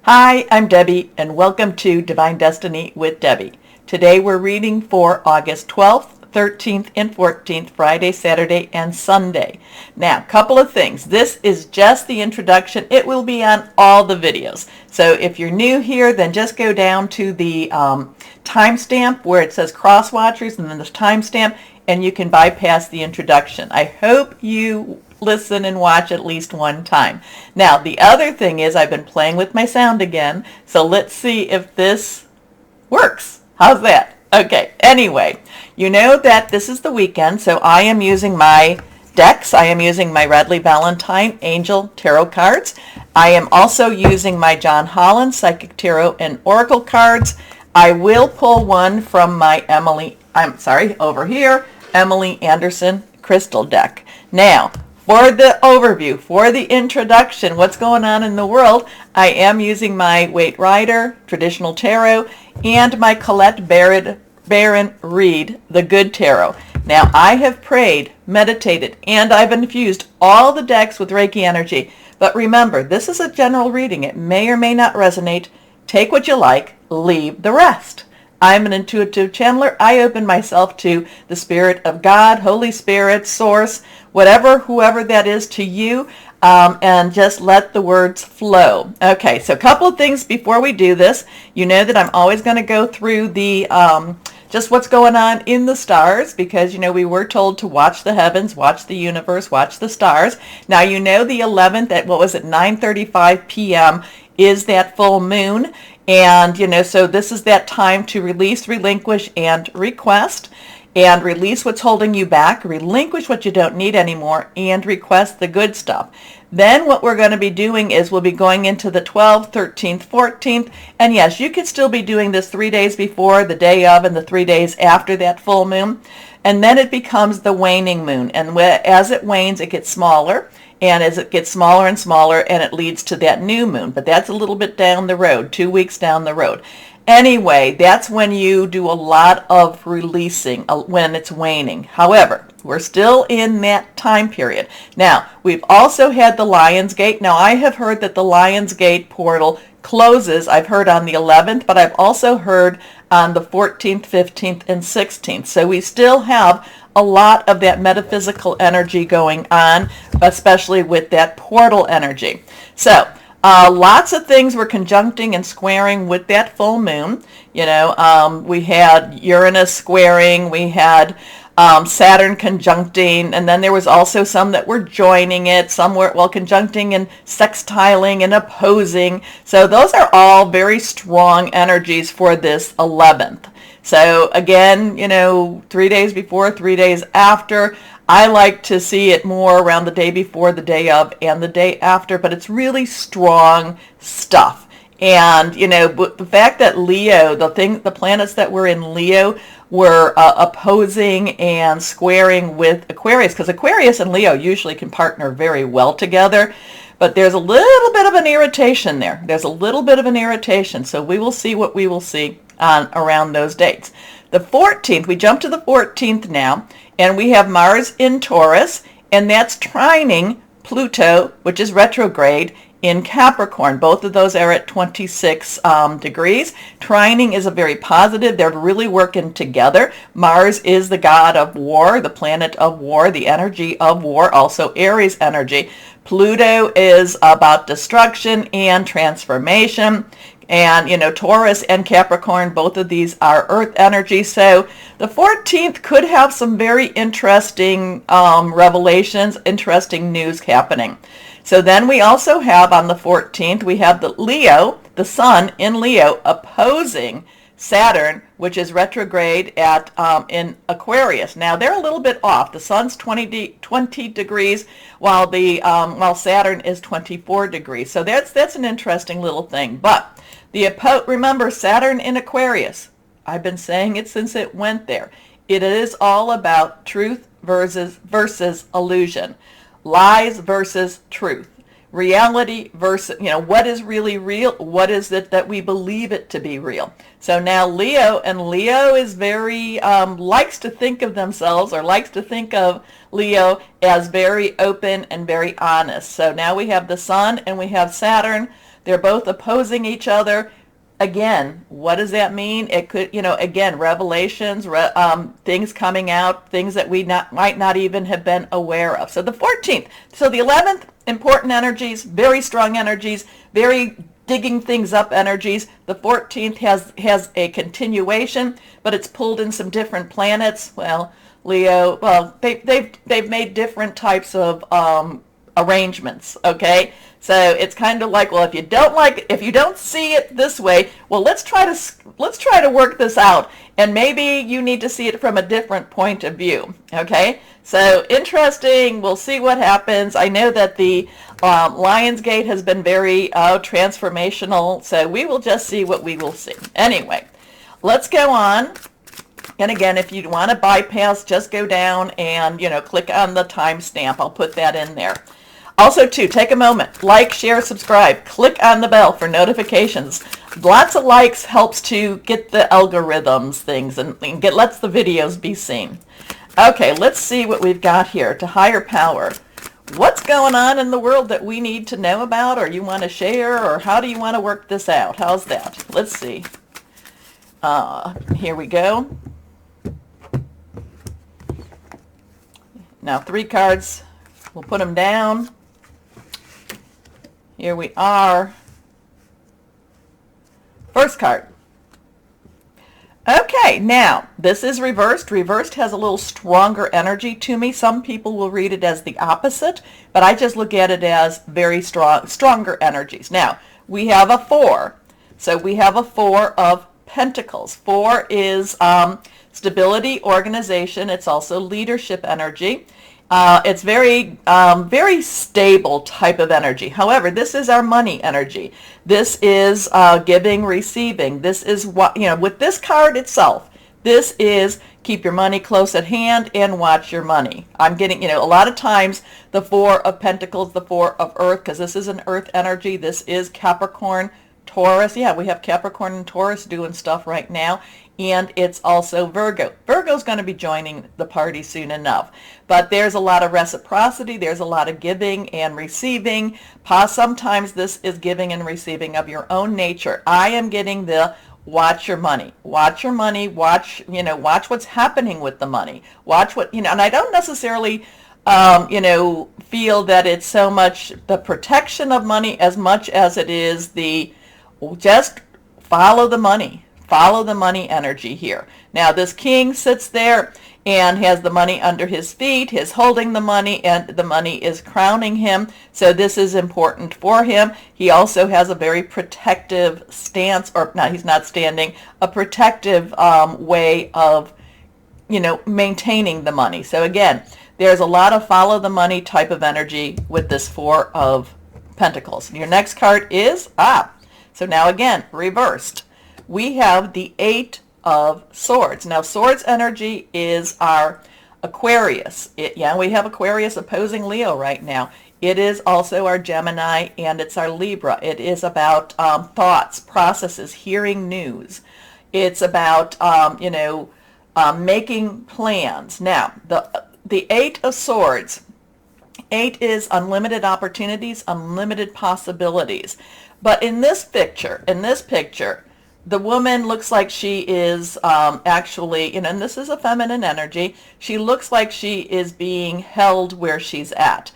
Hi, I'm Debbie, and welcome to Divine Destiny with Debbie. Today we're reading for August 12th, 13th, and 14th, Friday, Saturday, and Sunday. Now, a couple of things. This is just the introduction. It will be on all the videos. So if you're new here, then just go down to the timestamp where it says Crosswatchers, and then the timestamp, and you can bypass the introduction. I hope you listen and watch at least one time. Now, the other thing is I've been playing with my sound again, so let's see if this works. How's that? Okay, anyway, you know that this is the weekend, so I am using my decks. I am using my Radley Valentine Angel Tarot cards. I am also using my John Holland Psychic Tarot and Oracle cards. I will pull one from my over here, Emily Anderson Crystal deck. Now, for the overview, for the introduction, what's going on in the world, I am using my Waite Rider Traditional Tarot and my Colette Baron Reed The Good Tarot. Now, I have prayed, meditated, and I've infused all the decks with Reiki energy. But remember, this is a general reading. It may or may not resonate. Take what you like, leave the rest. I'm an intuitive channeler. I open myself to the Spirit of God, Holy Spirit, Source, whoever that is to you, and just let the words flow. Okay, so a couple of things before we do this. You know that I'm always going to go through the just what's going on in the stars, because, you know, we were told to watch the heavens, watch the universe, watch the stars. Now, you know the 11th at, 9:35 p.m. is that full moon. And, you know, so this is that time to release, relinquish, and request. And release what's holding you back, relinquish what you don't need anymore, and request the good stuff. Then what we're going to be doing is we'll be going into the 12th, 13th, 14th. And yes, you could still be doing this 3 days before, the day of, and the 3 days after that full moon. And then it becomes the waning moon. And as it wanes, it gets smaller. And as it gets smaller and smaller, and it leads to that new moon. But that's a little bit down the road, 2 weeks down the road. Anyway, that's when you do a lot of releasing, when it's waning. However, we're still in that time period. Now, we've also had the Lion's Gate. Now, I have heard that the Lion's Gate portal closes. I've heard on the 11th, but I've also heard on the 14th, 15th, and 16th. So we still have a lot of that metaphysical energy going on, especially with that portal energy. So, lots of things were conjuncting and squaring with that full moon. You know, we had Uranus squaring, we had Saturn conjuncting, and then there was also some that were joining it, some were, conjuncting and sextiling and opposing. So those are all very strong energies for this 11th. So again, you know, 3 days before, 3 days after. I like to see it more around the day before, the day of, and the day after, but it's really strong stuff. And, you know, the fact that Leo, the planets that were in Leo were opposing and squaring with Aquarius, because Aquarius and Leo usually can partner very well together. But there's a little bit of an irritation there. There's a little bit of an irritation. So we will see what we will see around those dates. The 14th, we jump to the 14th now, and we have Mars in Taurus, and that's trining Pluto, which is retrograde, in Capricorn. Both of those are at 26 degrees. Trining is a very positive. They're really working together. Mars is the god of war, the planet of war, the energy of war, also Aries energy. Pluto is about destruction and transformation. And, you know, Taurus and Capricorn, both of these are earth energy. So the 14th could have some very interesting revelations, interesting news happening. So then we also have on the 14th, we have the Leo, the sun in Leo, opposing Saturn, which is retrograde at in Aquarius. Now they're a little bit off. The sun's 20 degrees, while Saturn is 24 degrees. So that's an interesting little thing. But remember, Saturn in Aquarius, I've been saying it since it went there. It is all about truth versus illusion, lies versus truth, reality versus, you know, what is really real, what is it that we believe it to be real. So now Leo is very, likes to think of themselves, or likes to think of Leo as very open and very honest. So now we have the sun and we have Saturn. They're both opposing each other. Again, what does that mean? It could, again, revelations, things coming out, things that we might not even have been aware of. So the 14th, so the 11th, important energies, very strong energies, very digging things up energies. The 14th has a continuation, but it's pulled in some different planets. Well, Leo, well, they've made different types of arrangements, okay? So it's kind of like, well, if you don't see it this way, well, let's try to work this out, and maybe you need to see it from a different point of view, okay? So interesting. We'll see what happens. I know that the Lionsgate has been very transformational, so we will just see what we will see. Anyway, let's go on. And again, if you want to bypass, just go down and, click on the timestamp. I'll put that in there. Also, too, take a moment, like, share, subscribe, click on the bell for notifications. Lots of likes helps to get the algorithms things and lets the videos be seen. Okay, let's see what we've got here. To higher power. What's going on in the world that we need to know about, or you want to share, or how do you want to work this out? How's that? Let's see. Here we go. Now 3 cards. We'll put them down. Here we are. First card. Okay, now this is reversed. Reversed has a little stronger energy to me. Some people will read it as the opposite, but I just look at it as very stronger energies. Now, we have a 4. So we have a 4 of Pentacles. 4 is stability, organization. It's also leadership energy. It's very stable type of energy. However, this is our money energy. This is giving, receiving. This is what, with this card itself, this is keep your money close at hand and watch your money. I'm getting, a lot of times the 4 of Pentacles, the 4 of Earth, because this is an Earth energy. This is Capricorn, Taurus. Yeah, we have Capricorn and Taurus doing stuff right now. And it's also Virgo. Virgo's going to be joining the party soon enough. But there's a lot of reciprocity. There's a lot of giving and receiving. Sometimes this is giving and receiving of your own nature. I am getting the watch your money. Watch your money. Watch what's happening with the money. Watch what, and I don't necessarily, feel that it's so much the protection of money as much as it is the just follow the money. Follow the money energy here. Now this king sits there and has the money under his feet. He's holding the money and the money is crowning him. So this is important for him. He also has a very protective stance, or no, he's not standing, a protective way of, maintaining the money. So again, there's a lot of follow the money type of energy with this 4 of Pentacles. Your next card is, so now again, reversed. We have the 8 of Swords. Now, Swords energy is our Aquarius. We have Aquarius opposing Leo right now. It is also our Gemini, and it's our Libra. It is about thoughts, processes, hearing news. It's about, making plans. Now, the 8 of Swords. 8 is unlimited opportunities, unlimited possibilities. But in this picture, the woman looks like she is actually, and this is a feminine energy, she looks like she is being held where she's at.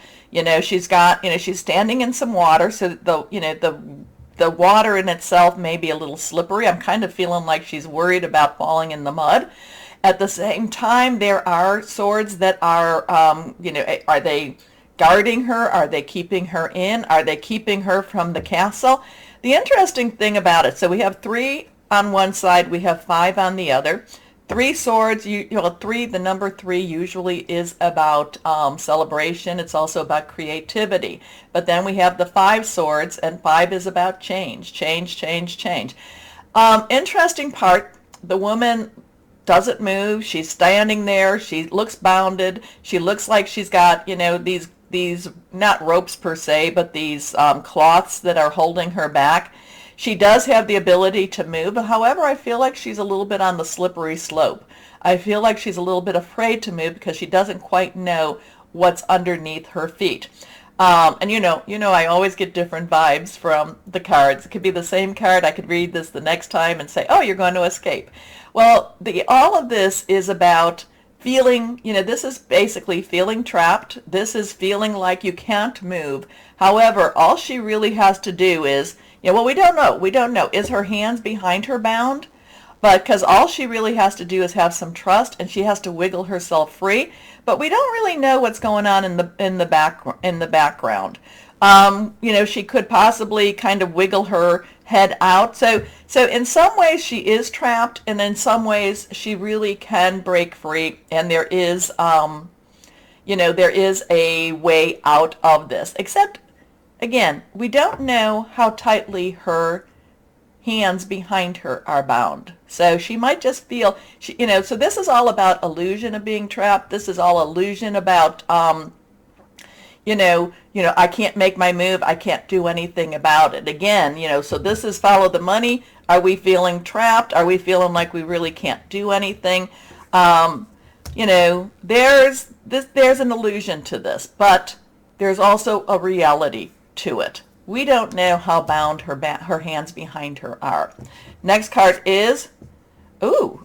She's got, she's standing in some water, so the water in itself may be a little slippery. I'm kind of feeling like she's worried about falling in the mud. At the same time, there are swords that are, are they guarding her? Are they keeping her in? Are they keeping her from the castle? The interesting thing about it, so we have 3 on one side, we have 5 on the other. 3 swords, the number 3 usually is about celebration. It's also about creativity. But then we have the 5 swords, and 5 is about change. Interesting part, the woman doesn't move. She's standing there. She looks bounded. She looks like she's got, these not ropes per se, but these cloths that are holding her back. She does have the ability to move. However, I feel like she's a little bit on the slippery slope. I feel like she's a little bit afraid to move because she doesn't quite know what's underneath her feet. And I always get different vibes from the cards. It could be the same card. I could read this the next time and say, oh, you're going to escape. Well, all of this is about feeling, this is basically feeling trapped. This is feeling like you can't move. However, all she really has to do is, well, we don't know. We don't know. Is her hands behind her bound? But because all she really has to do is have some trust, and she has to wiggle herself free. But we don't really know what's going on in the background. She could possibly kind of wiggle her head out. So in some ways she is trapped, and in some ways she really can break free. And there is, there is a way out of this. Except, again, we don't know how tightly her hands behind her are bound. So she might just feel, so this is all about illusion of being trapped. This is all illusion about, I can't make my move. I can't do anything about it. Again, so this is follow the money. Are we feeling trapped? Are we feeling like we really can't do anything? There's an illusion to this, but there's also a reality to it. We don't know how bound her hands behind her are. Next card is,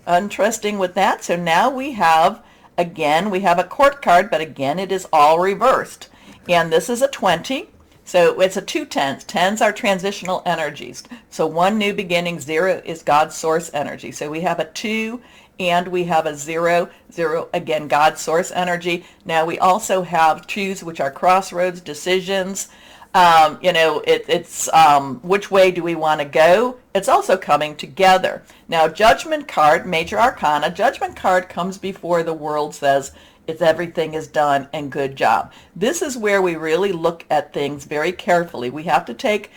interesting with that. So now we have a court card, but again, it is all reversed. And this is a 20. So it's a 2 tens. Tens are transitional energies. So 1 new beginning, 0 is God's source energy. So we have a 2 and we have a 0. 0, again, God's source energy. Now we also have 2s, which are crossroads, decisions. It's which way do we want to go? It's also coming together. Now, Judgment card, Major Arcana, Judgment card comes before the world says everything is done and good job. This is where we really look at things very carefully. We have to take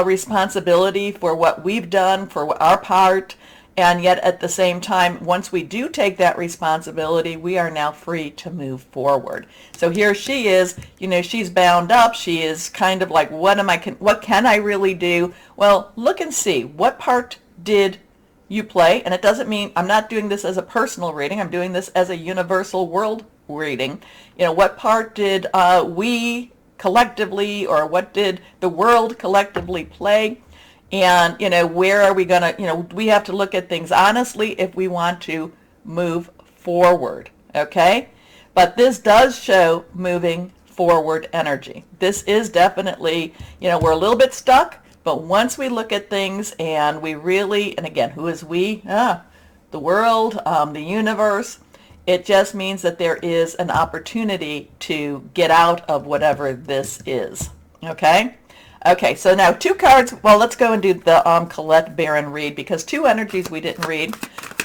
responsibility for what we've done, for our part. And yet at the same time, once we do take that responsibility, we are now free to move forward. So here she is, she's bound up. She is kind of like, what can I really do? Well, look and see, what part did you play? And it doesn't mean, I'm not doing this as a personal reading. I'm doing this as a universal world reading. what part did we collectively, or what did the world collectively play? And, where are we going to, we have to look at things honestly if we want to move forward, okay? But this does show moving forward energy. This is definitely, we're a little bit stuck, but once we look at things and we really, and again, who is we? The world, the universe. It just means that there is an opportunity to get out of whatever this is, okay? Okay, so now 2 cards. Well, let's go and do the Colette Baron read, because 2 energies we didn't read.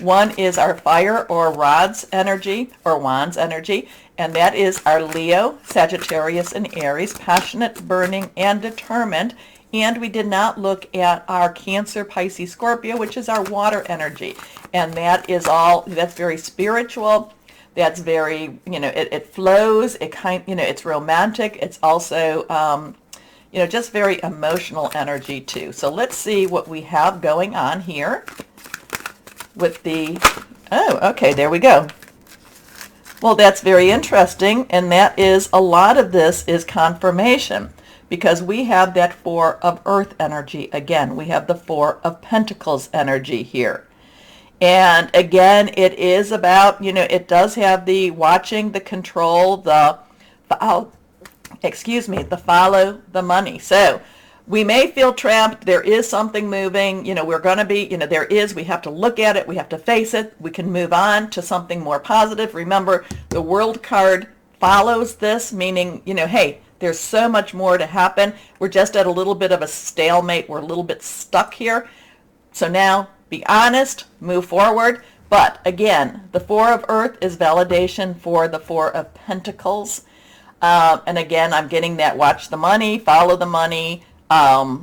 One is our fire or rods energy, or wands energy, and that is our Leo, Sagittarius, and Aries, passionate, burning, and determined. And we did not look at our Cancer, Pisces, Scorpio, which is our water energy. And that is that's very spiritual. That's very, it flows. It's romantic. It's also, just very emotional energy too. So let's see what we have going on here with okay, there we go. Well, that's very interesting, and that is, a lot of this is confirmation, because we have that 4 of earth energy again. We have the 4 of pentacles energy here. And again, it is about, it does have the watching, the control, the follow the money. So we may feel trapped. There is something moving. We're going to be, we have to look at it. We have to face it. We can move on to something more positive. Remember, the World card follows this, meaning, hey, there's so much more to happen. We're just at a little bit of a stalemate. We're a little bit stuck here. So now be honest, move forward. But again, the 4 of earth is validation for the 4 of pentacles. And again, I'm getting that watch the money, follow the money. There's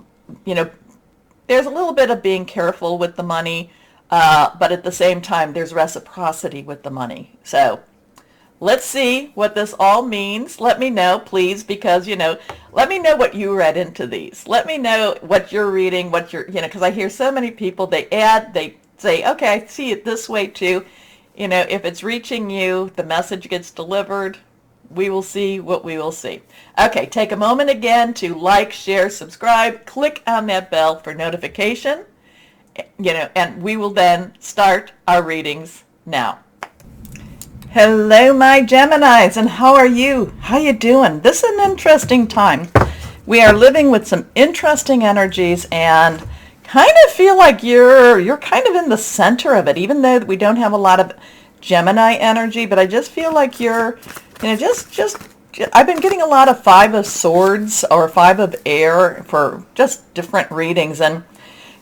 a little bit of being careful with the money, but at the same time, there's reciprocity with the money. So let's see what this all means. Let me know, please, because, let me know what you read into these. Let me know what you're reading, because I hear so many people, they say, okay, I see it this way too. If it's reaching you, the message gets delivered. we will see what we will see. Okay, take a moment again to like, share, subscribe, click on that bell for notification, and we will then start our readings now. Hello, my Geminis, and how are you? How you doing? This is an interesting time. We are living with some interesting energies, and kind of feel like you're kind of in the center of it, even though we don't have a lot of Gemini energy. But I just feel like you're, I've been getting a lot of Five of Swords or Five of Air for just different readings, and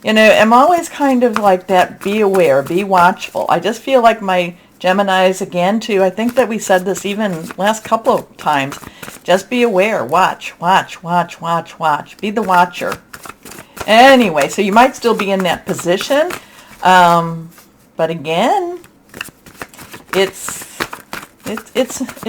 I'm always kind of like that. Be aware, be watchful. I just feel like my Geminis, again, too, I think that we said this even last couple of times. Just be aware. Watch, watch, watch, watch, watch. Be the watcher. Anyway, so you might still be in that position. But again, it's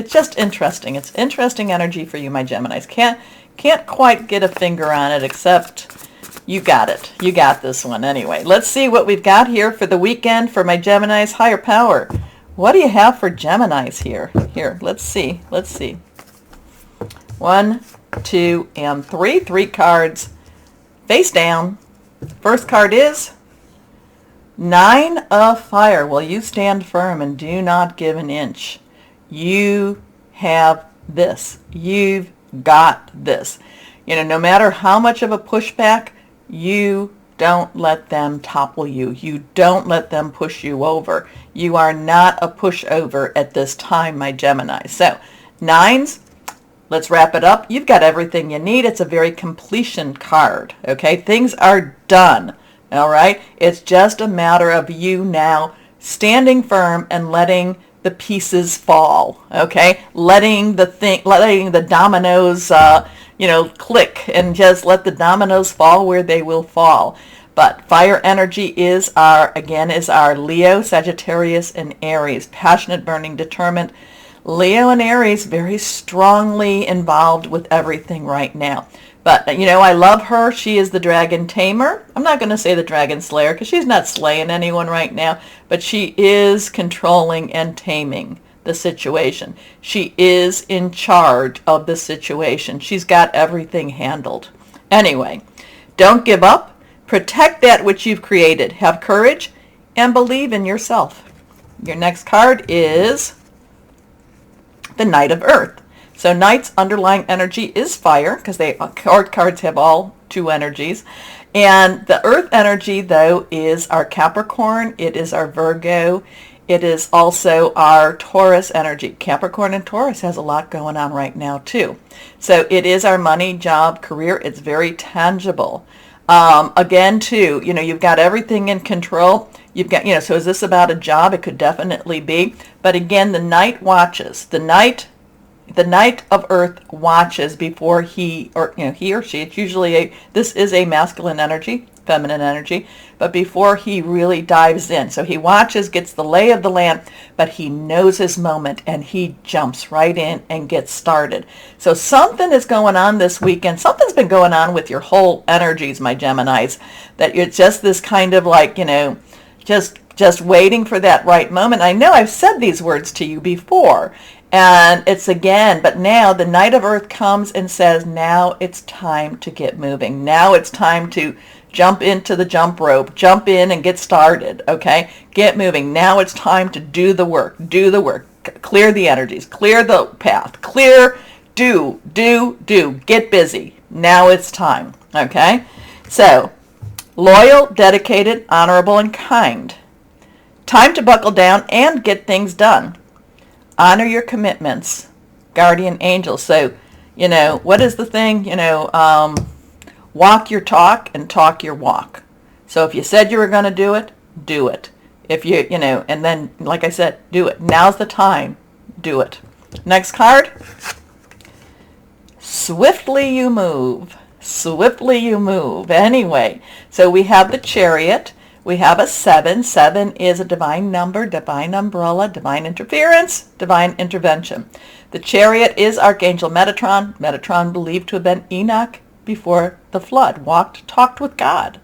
just interesting. It's interesting energy for you, my Geminis. Can't quite get a finger on it, except you got it. You got this one. Anyway, let's see what we've got here for the weekend for my Geminis. Higher power. What do you have for Geminis here? Here, let's see. Let's see. 1, 2, and 3. 3 cards face down. First card is 9 of Fire. Well, you stand firm and do not give an inch. You have this. You've got this. No matter how much of a pushback, you don't let them topple you. You don't let them push you over. You are not a pushover at this time, my Gemini. So, 9s, let's wrap it up. You've got everything you need. It's a very completion card, okay? Things are done, all right? It's just a matter of you now standing firm and letting the pieces fall, okay? Letting the dominoes click, and just let the dominoes fall where they will fall. But fire energy is our Leo, Sagittarius, and Aries. Passionate, burning, determined. Leo and Aries very strongly involved with everything right now. But, I love her. She is the dragon tamer. I'm not going to say the dragon slayer because she's not slaying anyone right now. But she is controlling and taming the situation. She is in charge of the situation. She's got everything handled. Anyway, don't give up. Protect that which you've created. Have courage and believe in yourself. Your next card is the Knight of Earth. So Knight's underlying energy is fire, because cards have all 2 energies. And the Earth energy, though, is our Capricorn. It is our Virgo. It is also our Taurus energy. Capricorn and Taurus has a lot going on right now, too. So it is our money, job, career. It's very tangible. Again, too, you've got everything in control. You've got, so is this about a job? It could definitely be. But again, the Knight watches. The Knight of Earth watches before he or she, it's usually this is a masculine energy, feminine energy, but before he really dives in. So he watches, gets the lay of the land, but he knows his moment and he jumps right in and gets started. So something is going on this weekend. Something's been going on with your whole energies, my Geminis, that you're just this kind of like, just waiting for that right moment. I know I've said these words to you before, and it's again, but now the Knight of Earth comes and says, now it's time to get moving. Now it's time to jump into the jump rope, jump in and get started, okay? Get moving. Now it's time to do the work, clear the energies, clear the path, do, get busy. Now it's time, okay? So, loyal, dedicated, honorable, and kind. Time to buckle down and get things done. Honor your commitments. Guardian angels. So, what is the thing? Walk your talk and talk your walk. So if you said you were going to do it, do it. If and then, like I said, do it. Now's the time. Do it. Next card. Swiftly you move. Swiftly you move. Anyway, so we have the Chariot. We have a 7. 7 is a divine number, divine umbrella, divine interference, divine intervention. The Chariot is Archangel Metatron. Metatron believed to have been Enoch before the flood, talked with God,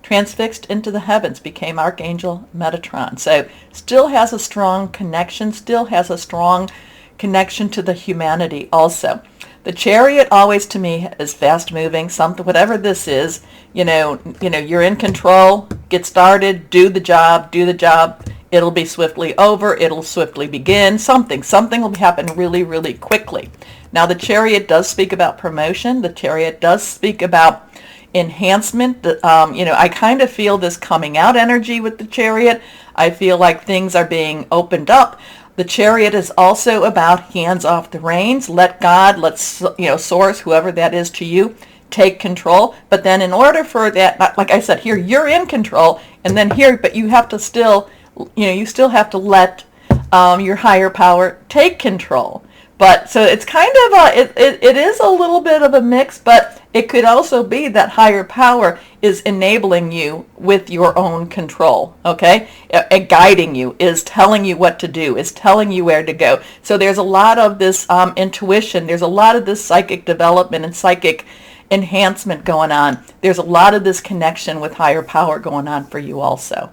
transfixed into the heavens, became Archangel Metatron. So still has a strong connection, still has a strong connection to the humanity also. The Chariot always to me is fast moving, something, whatever this is, you're in control, get started, do the job, it'll be swiftly over, it'll swiftly begin, something will happen really, really quickly. Now the Chariot does speak about promotion, the Chariot does speak about enhancement. I kind of feel this coming out energy with the Chariot. I feel like things are being opened up. The Chariot is also about hands off the reins. Let God, Source, whoever that is to you, take control. But then in order for that, like I said, here you're in control, and then here, but you have to still, you still have to let your higher power take control. But so it's kind of it is a little bit of a mix, but it could also be that higher power is enabling you with your own control, okay? Guiding you, is telling you what to do, is telling you where to go. So there's a lot of this intuition, there's a lot of this psychic development and psychic enhancement going on. There's a lot of this connection with higher power going on for you also.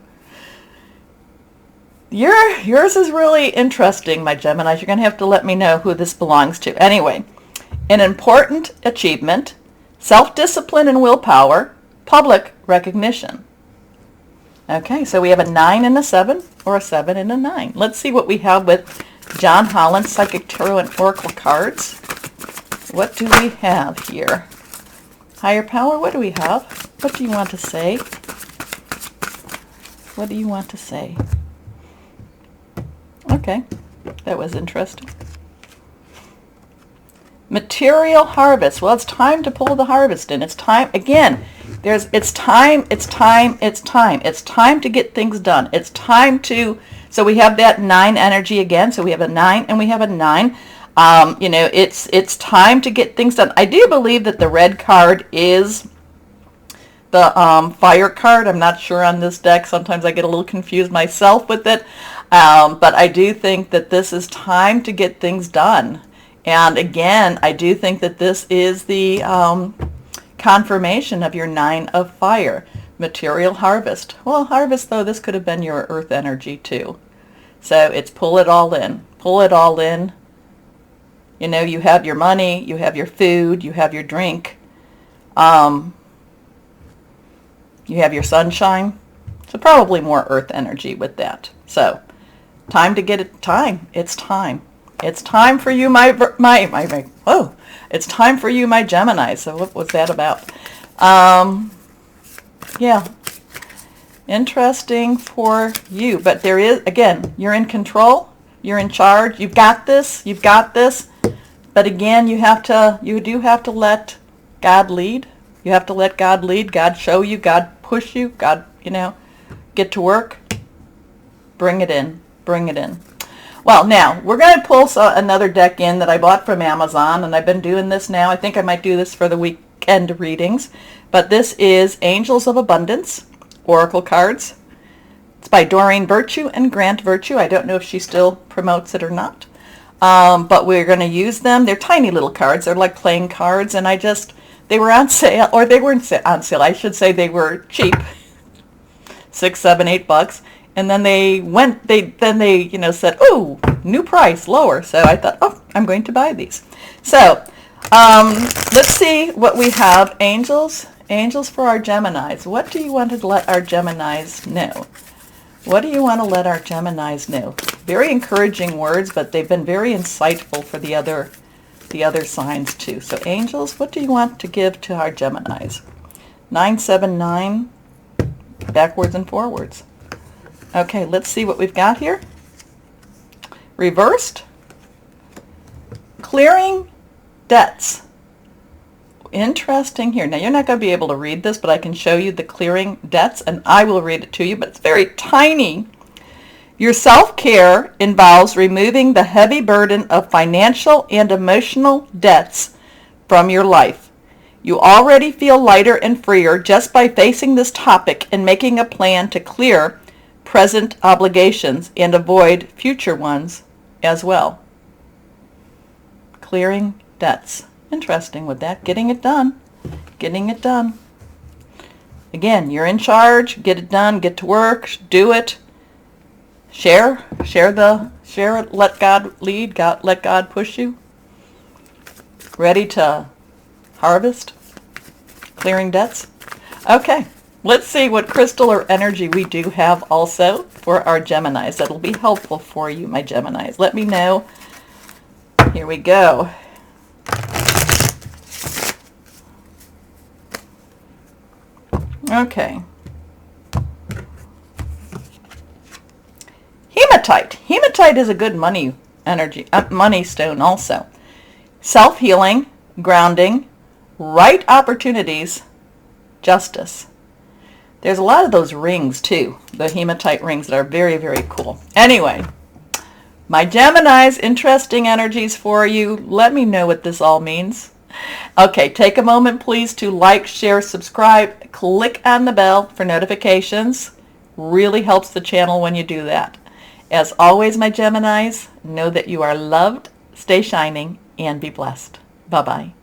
Yours is really interesting, my Geminis. You're going to have to let me know who this belongs to. Anyway, an important achievement, self-discipline and willpower, public recognition. Okay, so we have a 9 and a 7, or a 7 and a 9. Let's see what we have with John Holland Psychic Tarot and Oracle cards. What do we have here? Higher power, what do we have? What do you want to say? What do you want to say? Okay, that was interesting. Material harvest. Well, it's time to pull the harvest in. It's time, again, it's time to get things done. It's time to, so we have that 9 energy again. So we have a 9 and we have a 9. It's time to get things done. I do believe that the red card is the fire card. I'm not sure on this deck. Sometimes I get a little confused myself with it. But I do think that this is time to get things done. And again, I do think that this is the confirmation of your 9 of fire. Material harvest. Well, harvest, though, this could have been your earth energy too. So it's pull it all in. Pull it all in. You have your money, you have your food, you have your drink. You have your sunshine. So probably more earth energy with that. So time to get it. It's time. It's time for you, it's time for you, my Gemini. So what was that about? Yeah. Interesting for you. But there is, again, you're in control. You're in charge. You've got this. You've got this. But again, you do have to let God lead. You have to let God lead. God show you. God push you. God, get to work. Bring it in. Bring it in. Well, now, we're going to pull another deck in that I bought from Amazon, and I've been doing this now. I think I might do this for the weekend readings. But this is Angels of Abundance, Oracle cards. It's by Doreen Virtue and Grant Virtue. I don't know if she still promotes it or not. But we're going to use them. They're tiny little cards. They're like playing cards, and they were on sale, or they weren't on sale. I should say they were cheap, $6, $7, $8. And then they said, "Oh, new price, lower." So I thought, "Oh, I'm going to buy these." So let's see what we have. Angels for our Geminis. What do you want to let our Geminis know? What do you want to let our Geminis know? Very encouraging words, but they've been very insightful for the other signs too. So angels, what do you want to give to our Geminis? 979, backwards and forwards. Okay, let's see what we've got here. Reversed. Clearing debts. Interesting here. Now, you're not going to be able to read this, but I can show you the clearing debts, and I will read it to you, but it's very tiny. Your self-care involves removing the heavy burden of financial and emotional debts from your life. You already feel lighter and freer just by facing this topic and making a plan to clear present obligations and avoid future ones as well. Clearing debts. Interesting with that. Getting it done. Getting it done. Again, you're in charge. Get it done. Get to work. Do it. Share the Share it, let God lead, let God push you. Ready to harvest? Clearing debts? Okay, let's see what crystal or energy we do have also for our Geminis. That'll be helpful for you, my Geminis. Let me know. Here we go. Okay. Hematite. Hematite is a good money energy, money stone also. Self-healing, grounding, right opportunities, justice. There's a lot of those rings too, the hematite rings that are very, very cool. Anyway, my Geminis, interesting energies for you. Let me know what this all means. Okay, take a moment please to like, share, subscribe, click on the bell for notifications. Really helps the channel when you do that. As always, my Geminis, know that you are loved, stay shining, and be blessed. Bye-bye.